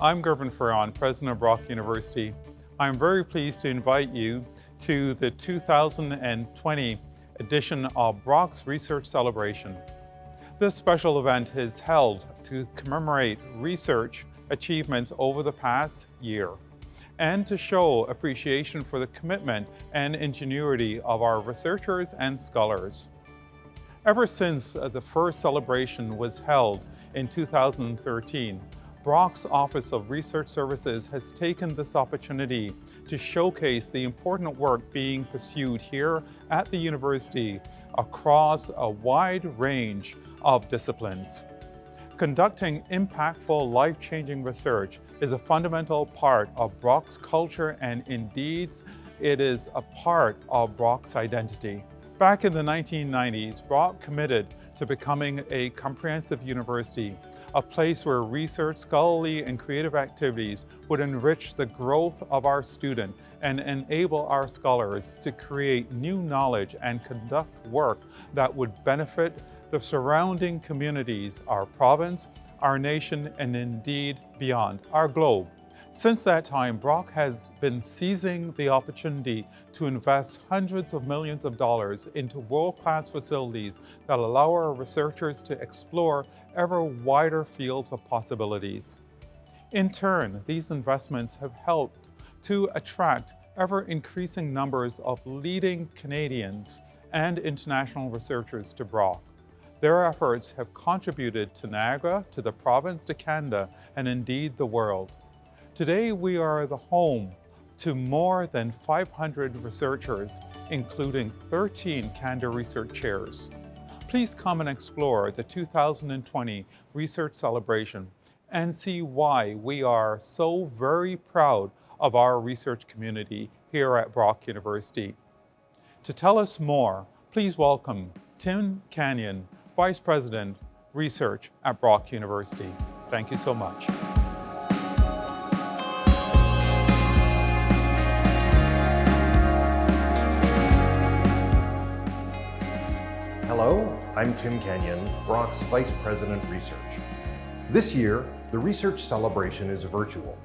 I'm Gervin Ferron, President of Brock University. I'm very pleased to invite you to the 2020 edition of Brock's Research Celebration. This special event is held to commemorate research achievements over the past year and to show appreciation for the commitment and ingenuity of our researchers and scholars. Ever since the first celebration was held in 2013, Brock's Office of Research Services has taken this opportunity to showcase the important work being pursued here at the university across a wide range of disciplines. Conducting impactful, life-changing research is a fundamental part of Brock's culture, and indeed, it is a part of Brock's identity. Back in the 1990s, Brock committed to becoming a comprehensive university, a place where research, scholarly, and creative activities would enrich the growth of our student and enable our scholars to create new knowledge and conduct work that would benefit the surrounding communities, our province, our nation, and indeed beyond, our globe. Since that time, Brock has been seizing the opportunity to invest hundreds of millions of dollars into world-class facilities that allow our researchers to explore ever wider fields of possibilities. In turn, these investments have helped to attract ever-increasing numbers of leading Canadians and international researchers to Brock. Their efforts have contributed to Niagara, to the province, to Canada, and indeed the world. Today, we are the home to more than 500 researchers, including 13 Canada Research Chairs. Please come and explore the 2020 Research Celebration and see why we are so very proud of our research community here at Brock University. To tell us more, please welcome Tim Kenyon, Vice President, Research at Brock University. Thank you so much. Hello, I'm Tim Kenyon, Brock's Vice President Research. This year, the Research Celebration is virtual.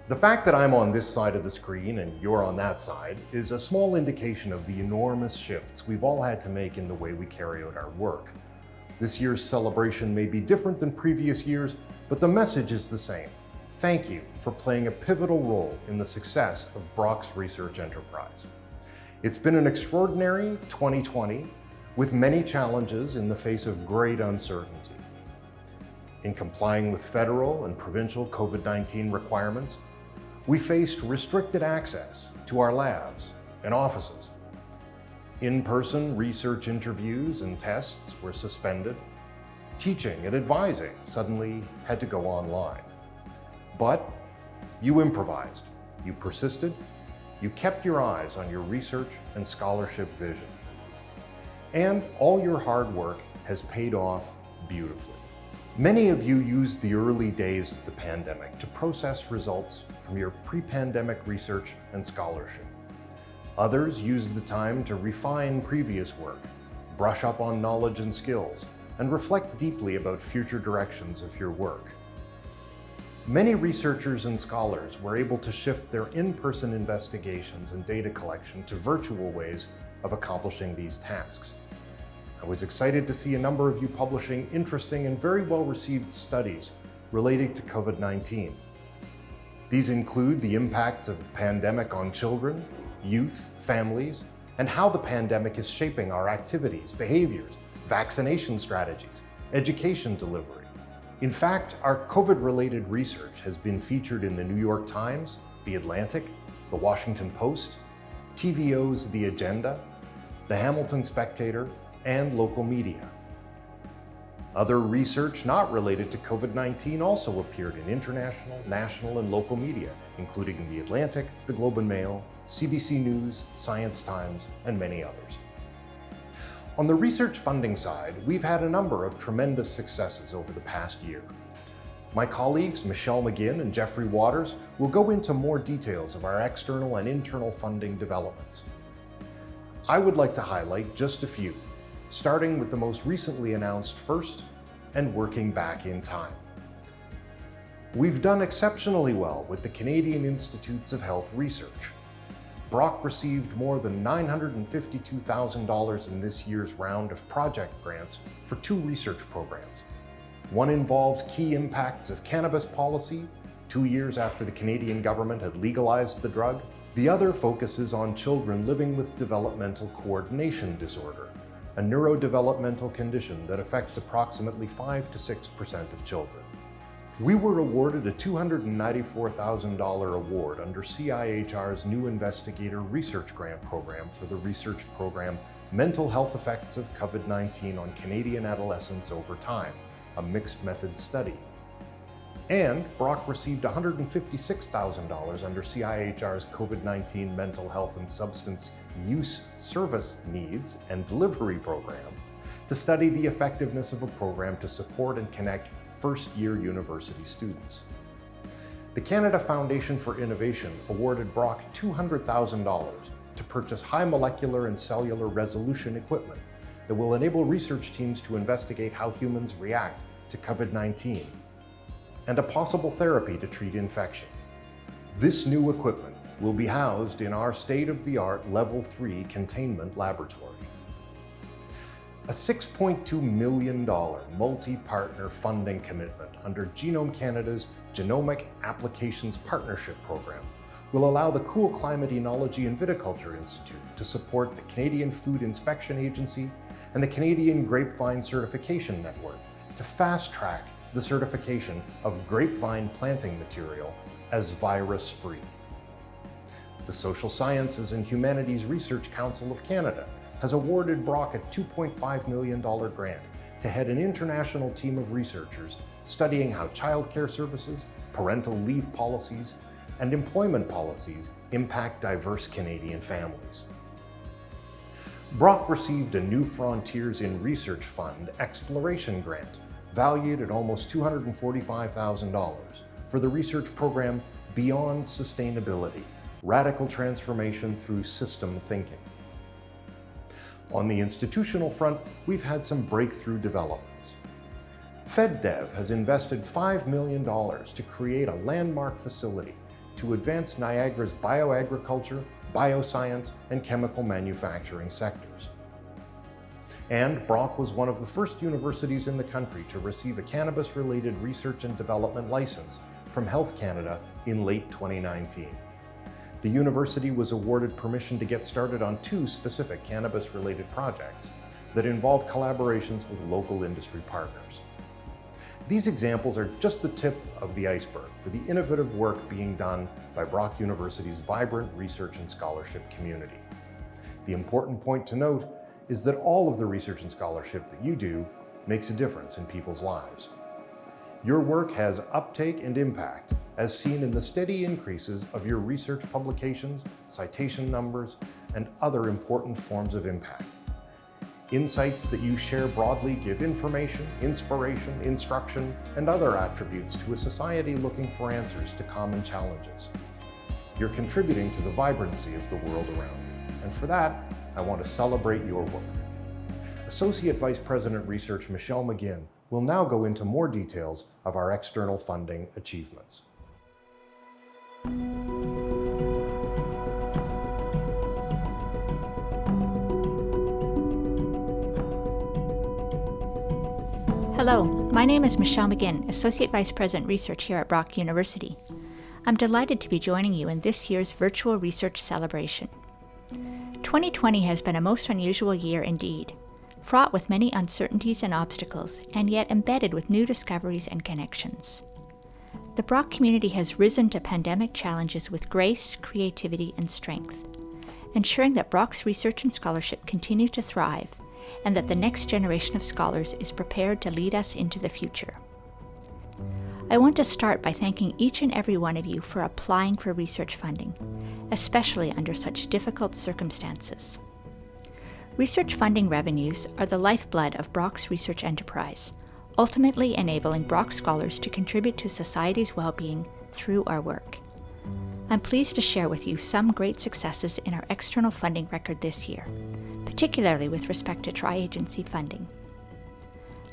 The fact that I'm on this side of the screen and you're on that side is a small indication of the enormous shifts we've all had to make in the way we carry out our work. This year's celebration may be different than previous years, but the message is the same. Thank you for playing a pivotal role in the success of Brock's research enterprise. It's been an extraordinary 2020, with many challenges in the face of great uncertainty. In complying with federal and provincial COVID-19 requirements, we faced restricted access to our labs and offices. In-person research interviews and tests were suspended. Teaching and advising suddenly had to go online. But you improvised, you persisted, you kept your eyes on your research and scholarship vision. And all your hard work has paid off beautifully. Many of you used the early days of the pandemic to process results from your pre-pandemic research and scholarship. Others used the time to refine previous work, brush up on knowledge and skills, and reflect deeply about future directions of your work. Many researchers and scholars were able to shift their in-person investigations and data collection to virtual ways of accomplishing these tasks. I was excited to see a number of you publishing interesting and very well-received studies relating to COVID-19. These include the impacts of the pandemic on children, youth, families, and how the pandemic is shaping our activities, behaviors, vaccination strategies, education delivery. In fact, our COVID-related research has been featured in the New York Times, The Atlantic, The Washington Post, TVO's The Agenda, the Hamilton Spectator, and local media. Other research not related to COVID-19 also appeared in international, national, and local media, including The Atlantic, The Globe and Mail, CBC News, Science Times, and many others. On the research funding side, we've had a number of tremendous successes over the past year. My colleagues, Michelle McGinn and Jeffrey Waters, will go into more details of our external and internal funding developments. I would like to highlight just a few, starting with the most recently announced FIRST and working back in time. We've done exceptionally well with the Canadian Institutes of Health Research. Brock received more than $952,000 in this year's round of project grants for 2 research programs. One involves key impacts of cannabis policy, 2 years after the Canadian government had legalized the drug. The other focuses on children living with developmental coordination disorder, a neurodevelopmental condition that affects approximately 5 to 6% of children. We were awarded a $294,000 award under CIHR's new Investigator Research Grant Program for the research program Mental Health Effects of COVID-19 on Canadian Adolescents Over Time, a mixed method study. And Brock received $156,000 under CIHR's COVID-19 Mental Health and Substance Use Service Needs and Delivery Program to study the effectiveness of a program to support and connect first-year university students. The Canada Foundation for Innovation awarded Brock $200,000 to purchase high molecular and cellular resolution equipment that will enable research teams to investigate how humans react to COVID-19 and a possible therapy to treat infection. This new equipment will be housed in our state-of-the-art Level 3 containment laboratory. A $6.2 million multi-partner funding commitment under Genome Canada's Genomic Applications Partnership Program will allow the Cool Climate Enology and Viticulture Institute to support the Canadian Food Inspection Agency and the Canadian Grapevine Certification Network to fast-track the certification of grapevine planting material as virus-free. The Social Sciences and Humanities Research Council of Canada has awarded Brock a $2.5 million grant to head an international team of researchers studying how childcare services, parental leave policies, and employment policies impact diverse Canadian families. Brock received a New Frontiers in Research Fund exploration grant valued at almost $245,000 for the research program Beyond Sustainability: Radical Transformation Through System Thinking. On the institutional front, we've had some breakthrough developments. FedDev has invested $5 million to create a landmark facility to advance Niagara's bioagriculture, bioscience, and chemical manufacturing sectors. And Brock was one of the first universities in the country to receive a cannabis-related research and development license from Health Canada in late 2019. The university was awarded permission to get started on 2 specific cannabis-related projects that involve collaborations with local industry partners. These examples are just the tip of the iceberg for the innovative work being done by Brock University's vibrant research and scholarship community. The important point to note is that all of the research and scholarship that you do makes a difference in people's lives. Your work has uptake and impact, as seen in the steady increases of your research publications, citation numbers, and other important forms of impact. Insights that you share broadly give information, inspiration, instruction, and other attributes to a society looking for answers to common challenges. You're contributing to the vibrancy of the world around you, and for that, I want to celebrate your work. Associate Vice President Research Michelle McGinn will now go into more details of our external funding achievements. Hello, my name is Michelle McGinn, Associate Vice President Research here at Brock University. I'm delighted to be joining you in this year's virtual research celebration. 2020 has been a most unusual year indeed, fraught with many uncertainties and obstacles, and yet embedded with new discoveries and connections. The Brock community has risen to pandemic challenges with grace, creativity, and strength, ensuring that Brock's research and scholarship continue to thrive, and that the next generation of scholars is prepared to lead us into the future. I want to start by thanking each and every one of you for applying for research funding, especially under such difficult circumstances. Research funding revenues are the lifeblood of Brock's research enterprise, ultimately enabling Brock scholars to contribute to society's well-being through our work. I'm pleased to share with you some great successes in our external funding record this year, particularly with respect to tri-agency funding.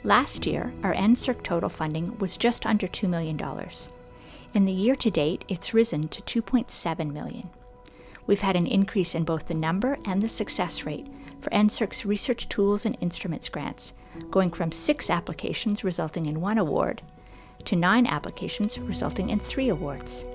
Last year, our NSERC total funding was just under $2 million, In the year to date, it's risen to 2.7 million. We've had an increase in both the number and the success rate for NSERC's Research Tools and Instruments grants, going from 6 applications resulting in 1 award to 9 applications resulting in 3 awards.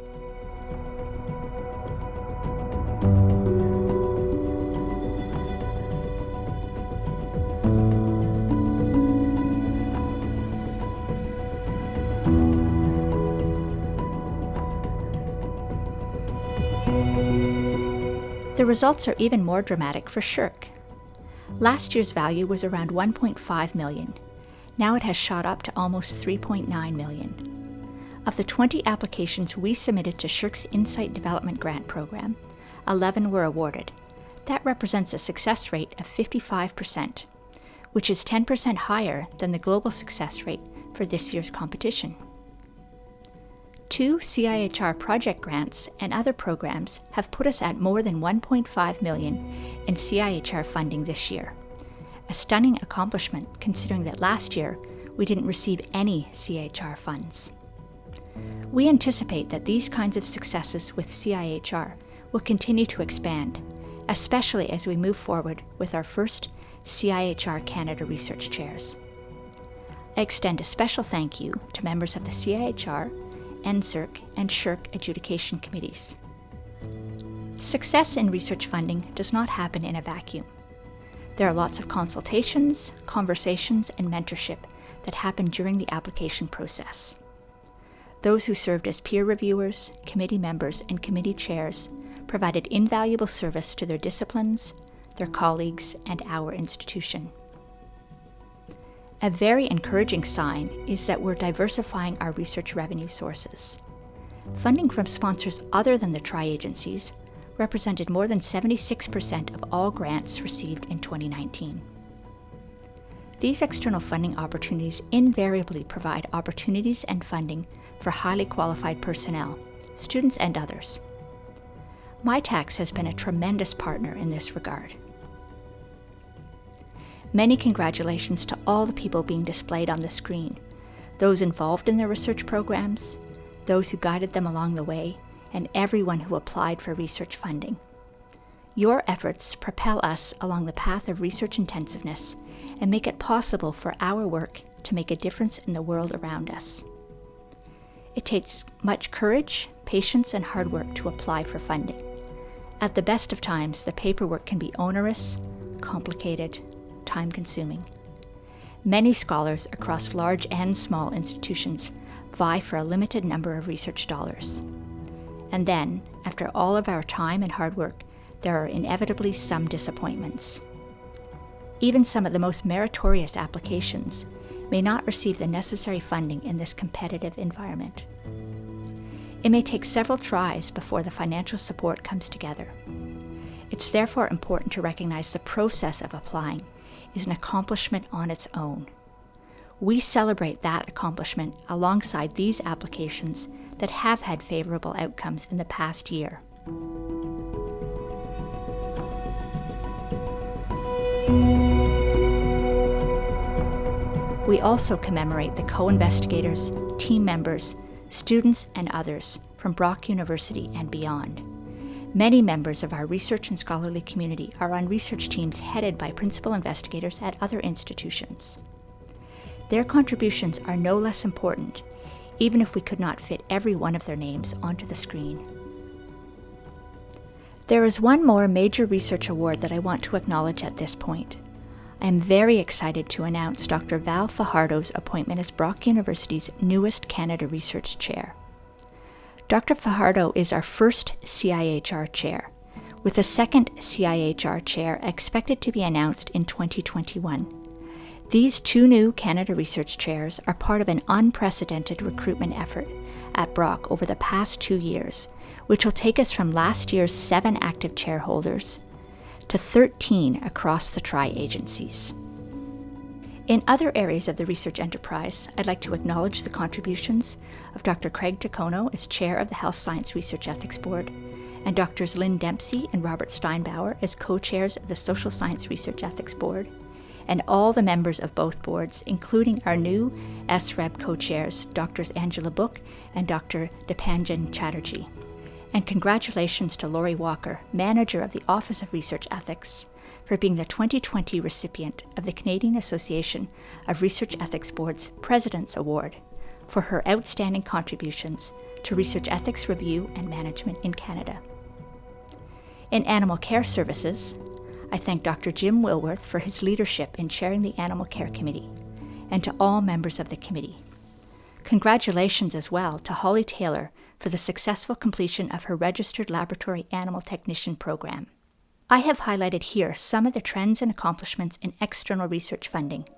The results are even more dramatic for SSHRC. Last year's value was around 1.5 million. Now it has shot up to almost 3.9 million. Of the 20 applications we submitted to SSHRC's Insight Development Grant Program, 11 were awarded. That represents a success rate of 55%, which is 10% higher than the global success rate for this year's competition. 2 CIHR project grants and other programs have put us at more than 1.5 million in CIHR funding this year. A stunning accomplishment considering that last year we didn't receive any CIHR funds. We anticipate that these kinds of successes with CIHR will continue to expand, especially as we move forward with our first CIHR Canada Research Chairs. I extend a special thank you to members of the CIHR, NSERC, and SSHRC adjudication committees. Success in research funding does not happen in a vacuum. There are lots of consultations, conversations, and mentorship that happen during the application process. Those who served as peer reviewers, committee members, and committee chairs provided invaluable service to their disciplines, their colleagues, and our institution. A very encouraging sign is that we're diversifying our research revenue sources. Funding from sponsors other than the tri-agencies represented more than 76% of all grants received in 2019. These external funding opportunities invariably provide opportunities and funding for highly qualified personnel, students, and others. Mitacs has been a tremendous partner in this regard. Many congratulations to all the people being displayed on the screen, those involved in their research programs, those who guided them along the way, and everyone who applied for research funding. Your efforts propel us along the path of research intensiveness and make it possible for our work to make a difference in the world around us. It takes much courage, patience, and hard work to apply for funding. At the best of times, the paperwork can be onerous, complicated, time-consuming. Many scholars across large and small institutions vie for a limited number of research dollars. And then, after all of our time and hard work, there are inevitably some disappointments. Even some of the most meritorious applications may not receive the necessary funding in this competitive environment. It may take several tries before the financial support comes together. It's therefore important to recognize the process of applying is an accomplishment on its own. We celebrate that accomplishment alongside these applications that have had favorable outcomes in the past year. We also commemorate the co-investigators, team members, students, and others from Brock University and beyond. Many members of our research and scholarly community are on research teams headed by principal investigators at other institutions. Their contributions are no less important, even if we could not fit every one of their names onto the screen. There is one more major research award that I want to acknowledge at this point. I am very excited to announce Dr. Val Fajardo's appointment as Brock University's newest Canada Research Chair. Dr. Fajardo is our first CIHR chair, with a second CIHR chair expected to be announced in 2021. These 2 new Canada Research Chairs are part of an unprecedented recruitment effort at Brock over the past 2 years, which will take us from last year's 7 active chair holders to 13 across the tri-agencies. In other areas of the research enterprise, I'd like to acknowledge the contributions of Dr. Craig Tacono as Chair of the Health Science Research Ethics Board, and Drs. Lynn Dempsey and Robert Steinbauer as co-chairs of the Social Science Research Ethics Board, and all the members of both boards, including our new SREB co-chairs, Drs. Angela Book and Dr. Dipanjan Chatterjee. And congratulations to Laurie Walker, manager of the Office of Research Ethics, for being the 2020 recipient of the Canadian Association of Research Ethics Boards President's Award for her outstanding contributions to research ethics review and management in Canada. In Animal Care Services, I thank Dr. Jim Wilworth for his leadership in chairing the Animal Care Committee, and to all members of the committee. Congratulations as well to Holly Taylor for the successful completion of her Registered Laboratory Animal Technician program. I have highlighted here some of the trends and accomplishments in external research funding.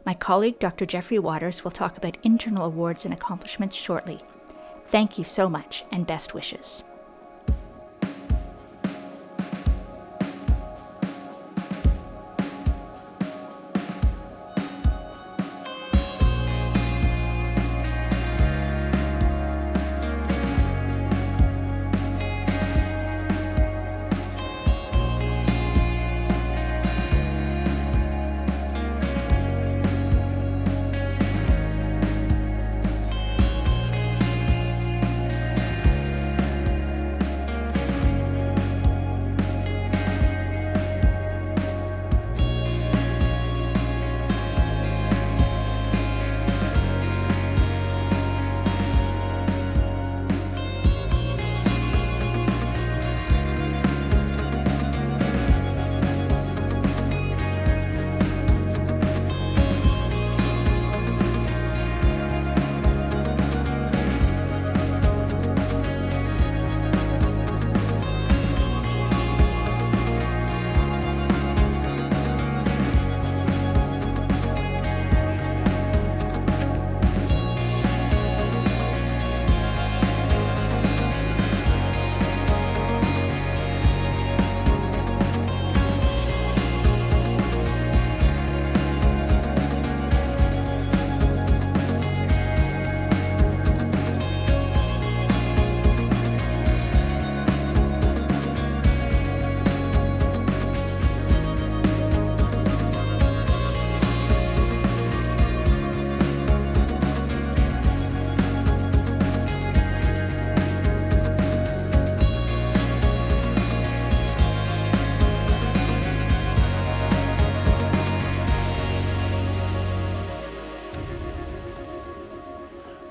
My colleague, Dr. Jeffrey Waters, will talk about internal awards and accomplishments shortly. Thank you so much, and best wishes.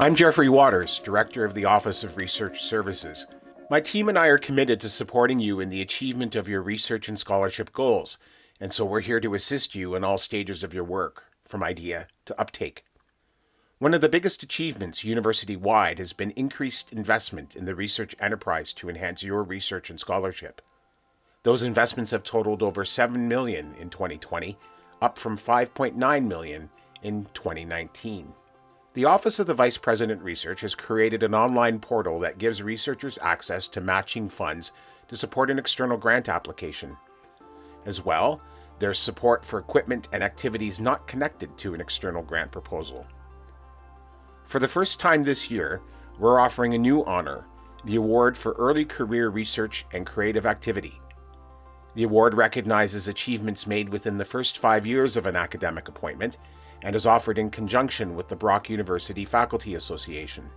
I'm Jeffrey Waters, Director of the Office of Research Services. My team and I are committed to supporting you in the achievement of your research and scholarship goals, and so we're here to assist you in all stages of your work, from idea to uptake. One of the biggest achievements university-wide has been increased investment in the research enterprise to enhance your research and scholarship. Those investments have totaled over $7 million in 2020, up from $5.9 million in 2019. The Office of the Vice President Research has created an online portal that gives researchers access to matching funds to support an external grant application. As well, there's support for equipment and activities not connected to an external grant proposal. For the first time this year, we're offering a new honor, the Award for Early Career Research and Creative Activity. The award recognizes achievements made within the first 5 years of an academic appointment and is offered in conjunction with the Brock University Faculty Association.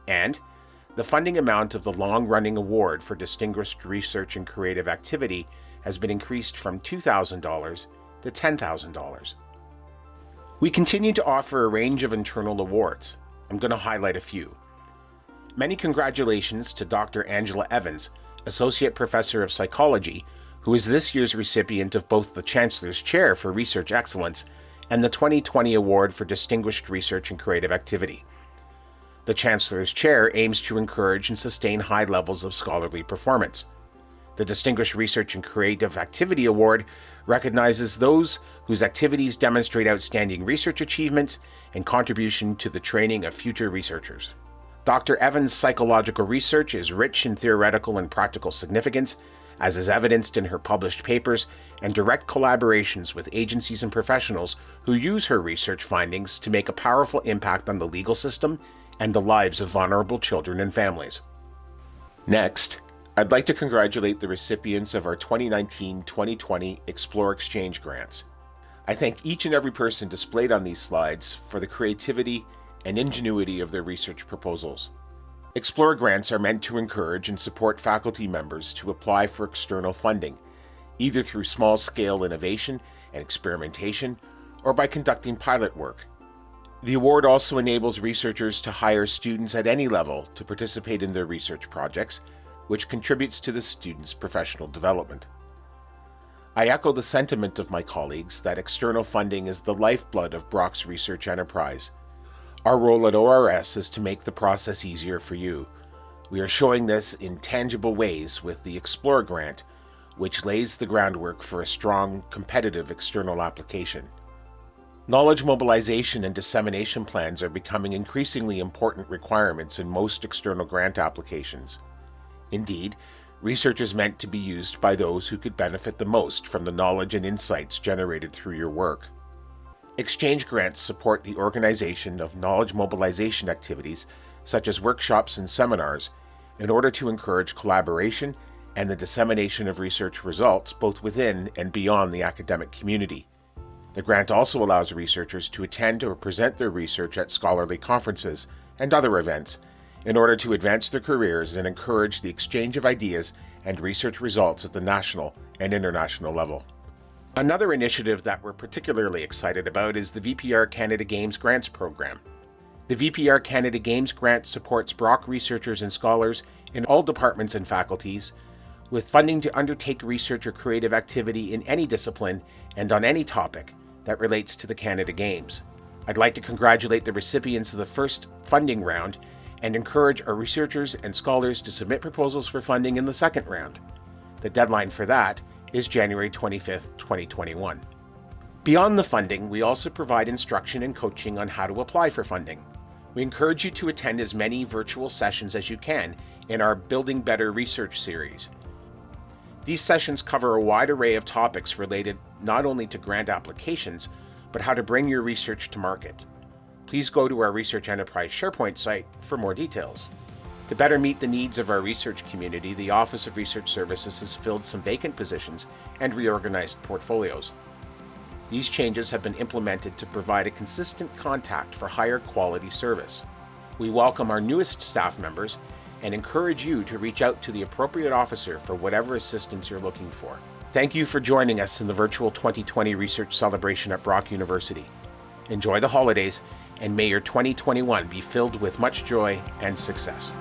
And the funding amount of the long-running award for Distinguished Research and Creative Activity has been increased from $2,000 to $10,000. We continue to offer a range of internal awards. I'm going to highlight a few. Many congratulations to Dr. Angela Evans, Associate Professor of Psychology, who is this year's recipient of both the Chancellor's Chair for Research Excellence and the 2020 Award for Distinguished Research and Creative Activity. The Chancellor's Chair aims to encourage and sustain high levels of scholarly performance. The Distinguished Research and Creative Activity Award recognizes those whose activities demonstrate outstanding research achievements and contribution to the training of future researchers. Dr. Evans' psychological research is rich in theoretical and practical significance, as is evidenced in her published papers and direct collaborations with agencies and professionals who use her research findings to make a powerful impact on the legal system and the lives of vulnerable children and families. Next, I'd like to congratulate the recipients of our 2019-2020 Explore Exchange grants. I thank each and every person displayed on these slides for the creativity and ingenuity of their research proposals. Explorer grants are meant to encourage and support faculty members to apply for external funding, either through small-scale innovation and experimentation or by conducting pilot work. The award also enables researchers to hire students at any level to participate in their research projects, which contributes to the students' professional development. I echo the sentiment of my colleagues that external funding is the lifeblood of Brock's research enterprise. Our role at ORS is to make the process easier for you. We are showing this in tangible ways with the Explorer grant, which lays the groundwork for a strong, competitive external application. Knowledge mobilization and dissemination plans are becoming increasingly important requirements in most external grant applications. Indeed, research is meant to be used by those who could benefit the most from the knowledge and insights generated through your work. Exchange grants support the organization of knowledge mobilization activities such as workshops and seminars in order to encourage collaboration and the dissemination of research results both within and beyond the academic community. The grant also allows researchers to attend or present their research at scholarly conferences and other events in order to advance their careers and encourage the exchange of ideas and research results at the national and international level. Another initiative that we're particularly excited about is the VPR Canada Games Grants Program. The VPR Canada Games Grant supports Brock researchers and scholars in all departments and faculties with funding to undertake research or creative activity in any discipline and on any topic that relates to the Canada Games. I'd like to congratulate the recipients of the first funding round and encourage our researchers and scholars to submit proposals for funding in the second round. The deadline for that is January 25th, 2021. Beyond the funding, we also provide instruction and coaching on how to apply for funding. We encourage you to attend as many virtual sessions as you can in our Building Better Research series. These sessions cover a wide array of topics related not only to grant applications, but how to bring your research to market. Please go to our Research Enterprise SharePoint site for more details. To better meet the needs of our research community, the Office of Research Services has filled some vacant positions and reorganized portfolios. These changes have been implemented to provide a consistent contact for higher quality service. We welcome our newest staff members and encourage you to reach out to the appropriate officer for whatever assistance you're looking for. Thank you for joining us in the virtual 2020 Research Celebration at Brock University. Enjoy the holidays, and may your 2021 be filled with much joy and success.